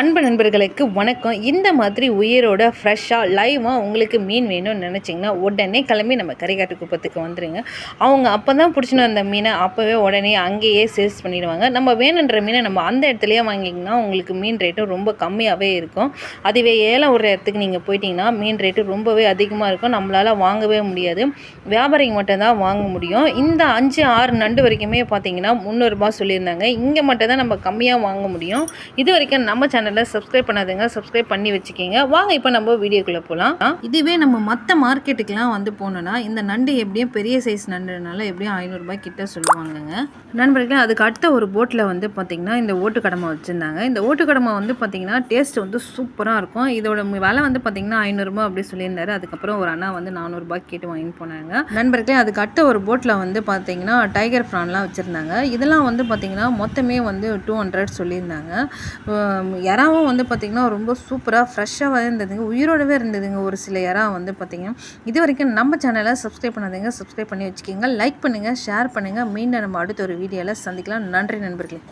அன்பு நண்பர்களுக்கு வணக்கம். இந்த மாதிரி உயிரோட ஃப்ரெஷ்ஷாக லைவாக உங்களுக்கு மீன் வேணும்னு நினச்சிங்கன்னா உடனே கிளம்பி நம்ம கரிகாட்டு குப்பத்துக்கு வந்துடுங்க. அவங்க அப்போ தான் பிடிச்சின்னு வந்த மீனை அப்போவே உடனே அங்கேயே சேல்ஸ் பண்ணிடுவாங்க. நம்ம வேணுன்ற மீனை நம்ம அந்த இடத்துலையே வாங்கிங்கன்னா உங்களுக்கு மீன் ரேட்டும் ரொம்ப கம்மியாகவே இருக்கும். அதுவே ஏலம் ஒரு இடத்துக்கு நீங்கள் போயிட்டீங்கன்னா மீன் ரேட்டு ரொம்பவே அதிகமாக இருக்கும். நம்மளால் வாங்கவே முடியாது, வியாபாரிங்க மட்டும்தான் வாங்க முடியும். இந்த 5-6 நண்டு வரைக்குமே பார்த்தீங்கன்னா 300 ரூபாய் சொல்லியிருந்தாங்க. இங்கே மட்டும் தான் நம்ம கம்மியாக வாங்க முடியும். இது வரைக்கும் நம்ம சேனலை சப்ஸ்கிரைப் பண்ணாதுங்க, சப்ஸ்கிரைப் பண்ணி வச்சுக்கிங்க. வாங்க இப்போ நம்ம வீடியோக்குள்ளே போகலாம். இதுவே நம்ம மற்ற மார்க்கெட்டுக்கெலாம் வந்து போனோன்னா இந்த நண்டு எப்படியும் பெரிய சைஸ் நண்டுனால எப்படியும் 500 ரூபாய் கிட்ட சொல்லுவாங்கங்க நண்பர்களே. அதுக்கு அடுத்த ஒரு போட்டில் வந்து பார்த்திங்கன்னா இந்த ஓட்டுக்கடமை வச்சுருந்தாங்க. இந்த ஓட்டுக்கடமை வந்து பார்த்திங்கன்னா டேஸ்ட் வந்து சூப்பராக இருக்கும். இதோட விலை வந்து பார்த்திங்கன்னா 500 ரூபாய் அப்படி சொல்லியிருந்தாரு. அதுக்கப்புறம் ஒரு அண்ணா வந்து 400 ரூபாய் கேட்டு வாங்கிட்டு போனாங்க நண்பர்களே. அதுக்கு அடுத்த ஒரு போட்டில் வந்து பார்த்திங்கன்னா டைகர் ப்ரான்லாம் வச்சுருந்தாங்க. இதெல்லாம் வந்து பார்த்திங்கன்னா மொத்தமே வந்து 200 சொல்லியிருந்தாங்க. இறாவும் வந்து பார்த்திங்கன்னா ரொம்ப சூப்பராக ஃப்ரெஷ்ஷாகவே இருந்ததுங்க, உயிரோடவே இருந்ததுங்க. ஒரு சில இறா வந்து பார்த்திங்கன்னா இது வரைக்கும் நம்ம சேனலை சப்ஸ்கிரைப் பண்ணாதீங்க, சப்ஸ்கிரைப் பண்ணி வச்சுக்கிங்க. லைக் பண்ணுங்கள், ஷேர் பண்ணுங்கள். மீண்டும் நம்ம அடுத்த ஒரு வீடியோவில் சந்திக்கலாம். நன்றி நண்பர்களே.